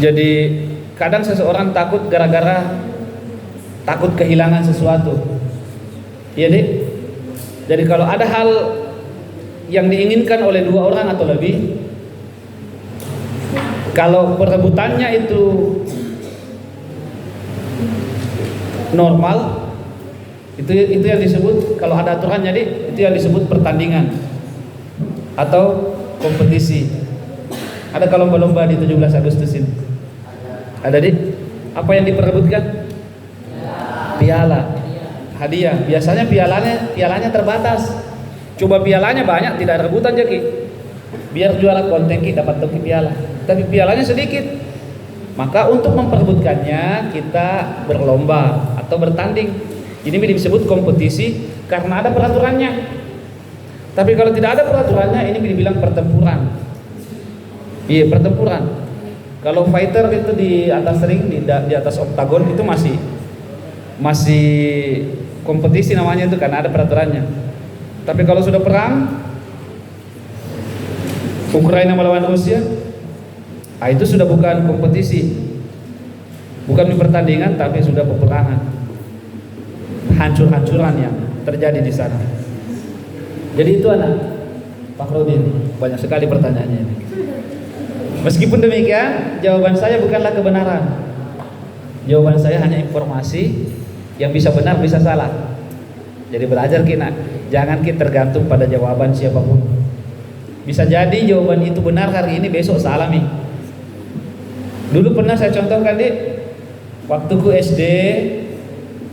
Jadi kadang seseorang takut gara-gara takut kehilangan sesuatu. Iya deh. Jadi kalau ada hal yang diinginkan oleh dua orang atau lebih, kalau perebutannya itu normal, itu yang disebut, kalau ada aturan, jadi itu yang disebut pertandingan atau kompetisi. Ada kalau lomba di 17 Agustus ini. Ada di apa yang diperebutkan? Piala, hadiah. Biasanya pialanya terbatas. Coba pialanya banyak, tidak ada rebutan jadi. Biar juara konten kita dapat toki piala. Tapi pialanya sedikit. Maka untuk memperebutkannya kita berlomba atau bertanding. Ini disebut kompetisi karena ada peraturannya. Tapi kalau tidak ada peraturannya, ini dibilang pertempuran. Iya, pertempuran. Kalau fighter itu di atas ring, di atas oktagon itu masih kompetisi namanya itu karena ada peraturannya. Tapi kalau sudah perang, Ukraina melawan Rusia, itu sudah bukan kompetisi, bukan pertandingan, tapi sudah peperangan, hancur-hancuran yang terjadi di sana. Jadi itu anak Pak Rodin, banyak sekali pertanyaannya ini. Meskipun demikian, jawaban saya bukanlah kebenaran. Jawaban saya hanya informasi yang bisa benar bisa salah. Jadi belajar kita, jangan kita tergantung pada jawaban siapapun. Bisa jadi jawaban itu benar hari ini, besok salah nih. Dulu pernah saya contohkan waktuku SD,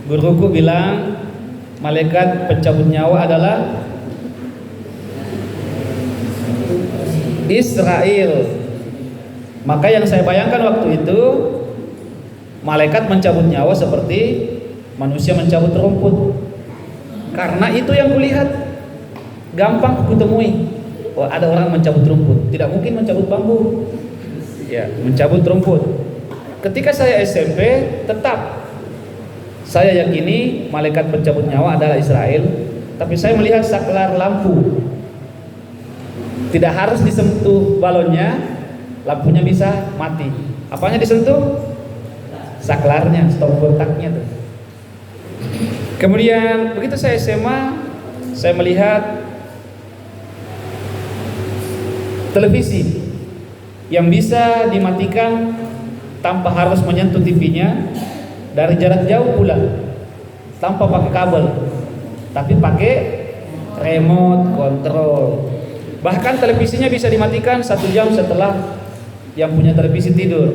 guruku bilang malaikat pencabut nyawa adalah Israel. Maka yang saya bayangkan waktu itu, malaikat mencabut nyawa seperti manusia mencabut rumput. Karena itu yang kulihat, gampang kutemui. Oh, ada orang mencabut rumput, tidak mungkin mencabut bambu. Ya, mencabut rumput. Ketika saya SMP, tetap saya yakini malaikat pencabut nyawa adalah Israel, tapi saya melihat saklar lampu. Tidak harus disentuh balonnya, lampunya bisa mati. Apanya disentuh? Saklarnya, stop kontaknya tuh. Kemudian begitu saya SMA, saya melihat televisi yang bisa dimatikan tanpa harus menyentuh TV-nya dari jarak jauh pula, tanpa pakai kabel, tapi pakai remote control. Bahkan televisinya bisa dimatikan 1 jam setelah yang punya televisi tidur,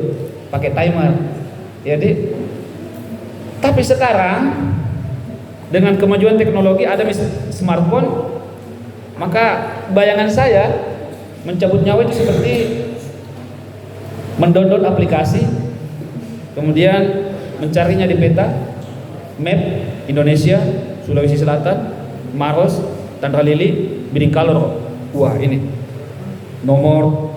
pakai timer. Jadi, tapi sekarang dengan kemajuan teknologi, ada smartphone, maka bayangan saya mencabut nyawa itu seperti mendownload aplikasi, kemudian mencarinya di peta map Indonesia, Sulawesi Selatan, Maros, Tanra Lili, Biringkalor. Wah, ini nomor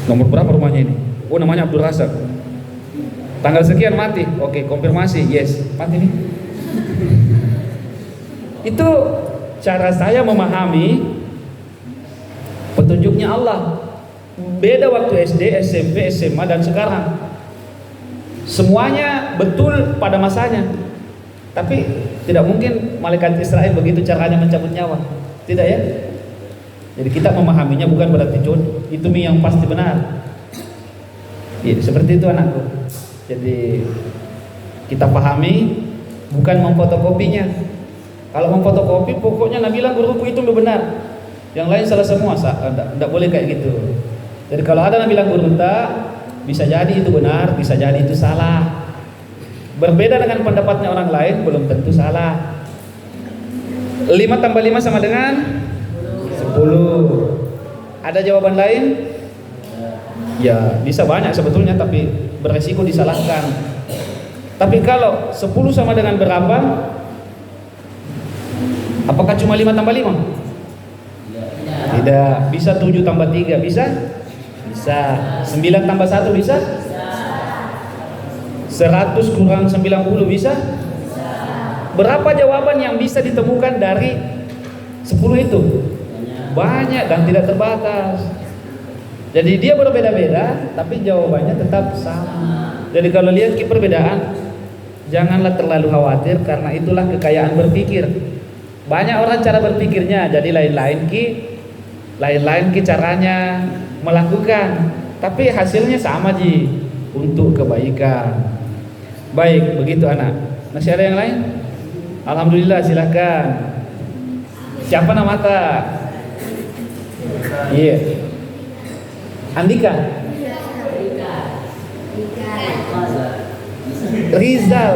berapa rumahnya ini? Oh, namanya Abdul Razak. Tanggal sekian mati. Oke, konfirmasi. Yes, mati nih. Itu cara saya memahami petunjuknya Allah. Beda waktu SD, SMP, SMA dan sekarang. Semuanya betul pada masanya. Tapi tidak mungkin malaikat Israel begitu caranya mencabut nyawa. Tidak ya? Jadi kita memahaminya bukan berarti itu yang pasti benar. Ya, seperti itu anakku. Jadi kita pahami, bukan memfotokopinya. Kalau memfotokopi, pokoknya Nabi bilang guruku itu benar, yang lain salah semua. Tidak boleh kayak gitu. Jadi kalau ada Nabi bilang guru tak, bisa jadi itu benar, bisa jadi itu salah. Berbeda dengan pendapatnya orang lain, belum tentu salah. 5 tambah 5 sama dengan 10. Ada jawaban lain? Ya, bisa banyak sebetulnya, tapi beresiko disalahkan. Tapi kalau 10 sama dengan berapa? Apakah cuma 5 tambah 5? Tidak. Bisa 7 tambah 3? Bisa? Bisa. 9 tambah 1 bisa? 100 kurang 90 bisa? Berapa jawaban yang bisa ditemukan dari 10 itu? Banyak dan tidak terbatas. Jadi dia berbeda-beda, tapi jawabannya tetap sama. Jadi kalau lihat perbedaan, janganlah terlalu khawatir, karena itulah kekayaan berpikir. Banyak orang cara berpikirnya, jadi lain-lain ki caranya melakukan, tapi hasilnya sama ji, untuk kebaikan. Baik, begitu anak. Masih ada yang lain? Alhamdulillah, silahkan. Siapa nama tak? Iya. Andika. Rizal.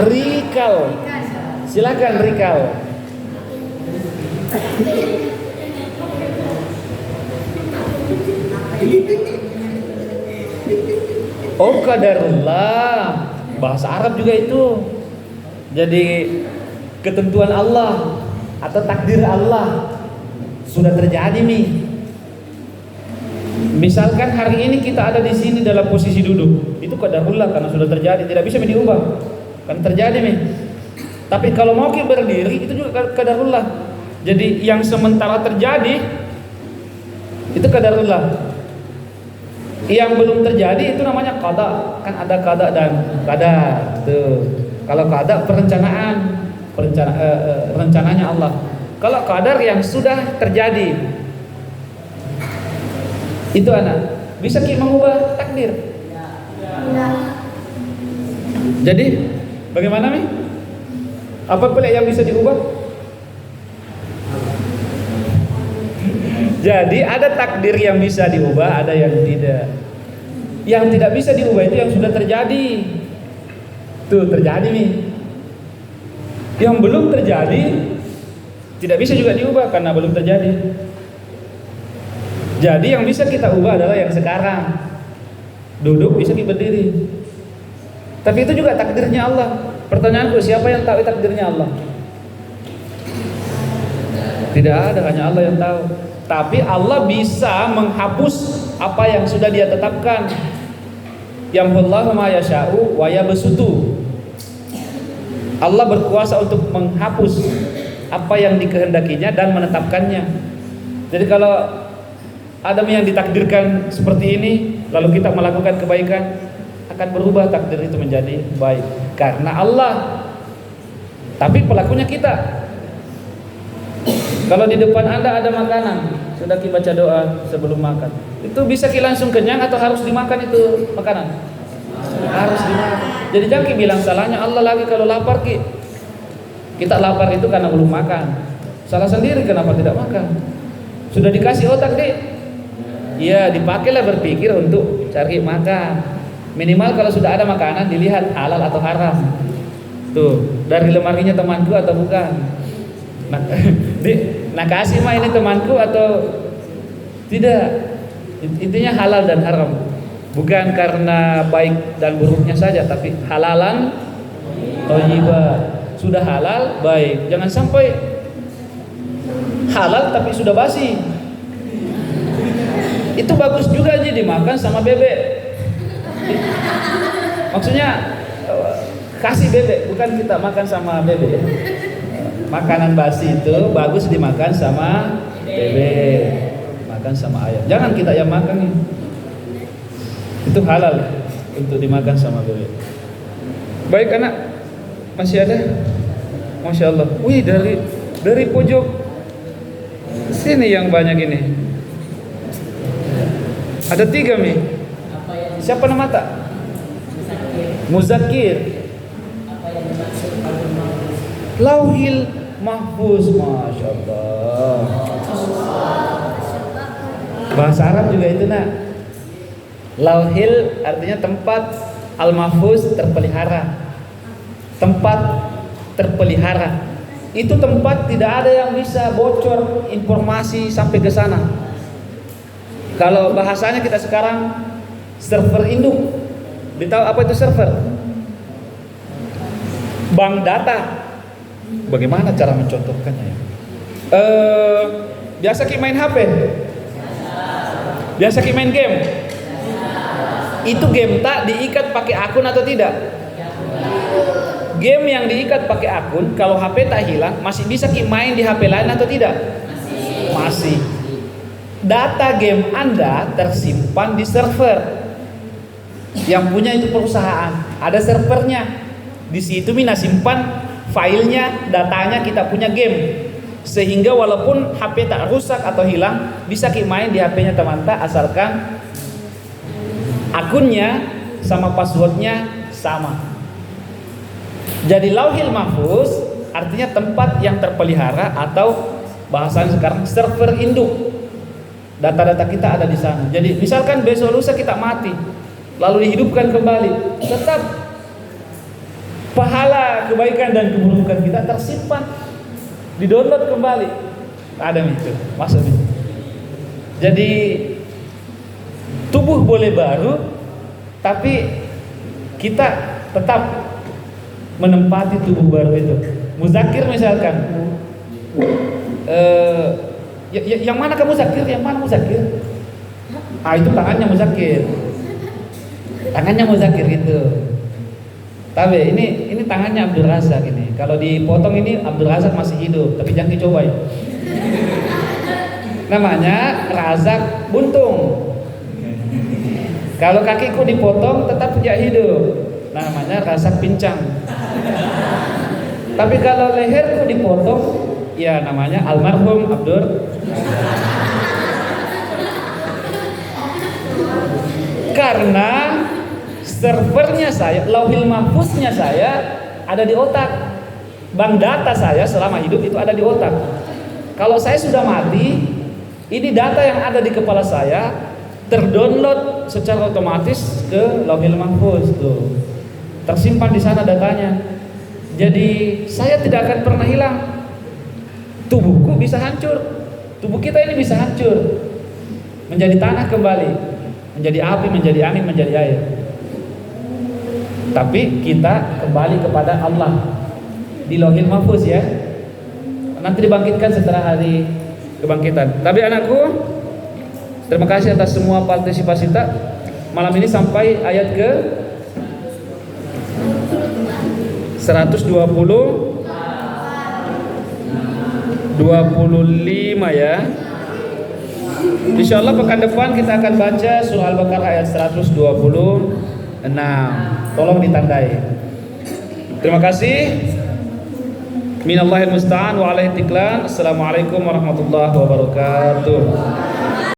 Rikal. Silakan Rikal. Oh, qadarullah. Bahasa Arab juga itu. Jadi ketentuan Allah atau takdir Allah sudah terjadi nih. Misalkan hari ini kita ada di sini dalam posisi duduk, itu qadarullah karena sudah terjadi, tidak bisa diubah. Kan terjadi nih. Tapi kalau mau kita berdiri itu juga qadarullah. Jadi yang sementara terjadi itu qadarullah. Yang belum terjadi itu namanya qada. Kan ada qada dan qadar. Tuh. Kalau qada rencananya Allah. Kalau qadar yang sudah terjadi, itu anak bisa kita mengubah takdir. Jadi bagaimana nih? Apa pula yang bisa diubah? Jadi ada takdir yang bisa diubah, ada yang tidak. Yang tidak bisa diubah itu yang sudah terjadi. Tuh terjadi nih. Yang belum terjadi tidak bisa juga diubah karena belum terjadi. Jadi yang bisa kita ubah adalah yang sekarang. Duduk bisa kita berdiri. Tapi itu juga takdirnya Allah. Pertanyaanku, siapa yang tahu takdirnya Allah? Tidak ada, hanya Allah yang tahu. Tapi Allah bisa menghapus apa yang sudah Dia tetapkan. Yamhullahu ma yasha'u wa yabsutu. Allah berkuasa untuk menghapus apa yang dikehendakinya dan menetapkannya. Jadi kalau Adam yang ditakdirkan seperti ini, lalu kita melakukan kebaikan, akan berubah takdir itu menjadi baik karena Allah. Tapi pelakunya kita. Kalau di depan Anda ada makanan, sudah kita baca doa sebelum makan, itu bisa kita langsung kenyang atau harus dimakan itu makanan? Harus dimakan. Jadi jangan kita bilang salahnya Allah lagi kalau lapar ki. Kita lapar itu karena belum makan. Salah sendiri kenapa tidak makan? Sudah dikasih otak deh. Ya dipakailah berpikir untuk cari makan. Minimal kalau sudah ada makanan dilihat halal atau haram. Tuh dari lemarinya temanku atau bukan. Nah kasih mah ini temanku atau tidak. Intinya halal dan haram. Bukan karena baik dan buruknya saja, tapi halalan thayyibah. Sudah halal baik. Jangan sampai halal tapi sudah basi. Itu bagus juga aja dimakan sama bebek. Maksudnya kasih bebek, bukan kita makan sama bebek. Makanan basi itu bagus dimakan sama bebek, makan sama ayam. Jangan kita yang makan nih. Itu halal untuk dimakan sama bebek. Baik anak, masih ada? Masya Allah. Wih dari pojok sini yang banyak ini. Ada 3 nih. Siapa nama tak? Muzakir. Lauhil Mahfuz, Masya Allah. Bahasa Arab juga itu nak. Lauhil artinya tempat, Al-Mahfuz terpelihara. Tempat terpelihara. Itu tempat tidak ada yang bisa bocor informasi sampai ke sana. Kalau bahasanya kita sekarang server induk. Ditahu apa itu server? Bank data. Bagaimana cara mencontohkannya ya? Biasa kita main HP? Biasa kita main game? Itu game tak diikat pakai akun atau tidak? Game yang diikat pakai akun, kalau HP tak hilang, masih bisa kita main di HP lain atau tidak? Masih. data game Anda tersimpan di server. Yang punya itu perusahaan, ada servernya. Di situ Mina simpan filenya, datanya kita punya game. Sehingga walaupun HP tak rusak atau hilang, bisa kita main di HP-nya teman tak, asalkan akunnya sama passwordnya sama. Jadi Lauhil Mahfuz artinya tempat yang terpelihara, atau bahasanya sekarang server induk. Data-data kita ada di sana. Jadi misalkan besok lusa kita mati, lalu dihidupkan kembali, tetap pahala kebaikan dan keburukan kita tersimpan, di-download kembali. Ada itu, masuk itu. Jadi tubuh boleh baru, tapi kita tetap menempati tubuh baru itu. Muzakir misalkan, yang mana kamu zakir? Yang mana muzakir? Itu tangannya muzakir. Tangannya muzakir gitu. Tapi ini tangannya Abdul Razak ini. Kalau dipotong ini Abdul Razak masih hidup, tapi jangan dicoba ya. Namanya Razak buntung. Kalau kakiku dipotong tetap tidak hidup. Namanya Razak pincang. Tapi kalau leherku dipotong, ya namanya almarhum Abdul. Karena servernya saya, Lauhil Mahfuznya saya ada di otak. Bank data saya selama hidup itu ada di otak. Kalau saya sudah mati, ini data yang ada di kepala saya terdownload secara otomatis ke Lauhil Mahfuz tuh. Tersimpan di sana datanya. Jadi saya tidak akan pernah hilang. Tubuhku bisa hancur. Tubuh kita ini bisa hancur. Menjadi tanah kembali, menjadi api, menjadi angin, menjadi air. Tapi kita kembali kepada Allah di Lauhil Mahfuz ya. Nanti dibangkitkan setelah hari kebangkitan. Tapi anakku, terima kasih atas semua partisipasi kita malam ini sampai ayat ke 125 ya. Insyaallah pekan depan kita akan baca surah Al-Baqarah ayat 126. Tolong ditandai. Terima kasih. Minallahil musta'an wa alaihi tiklan. Assalamualaikum warahmatullahi wabarakatuh.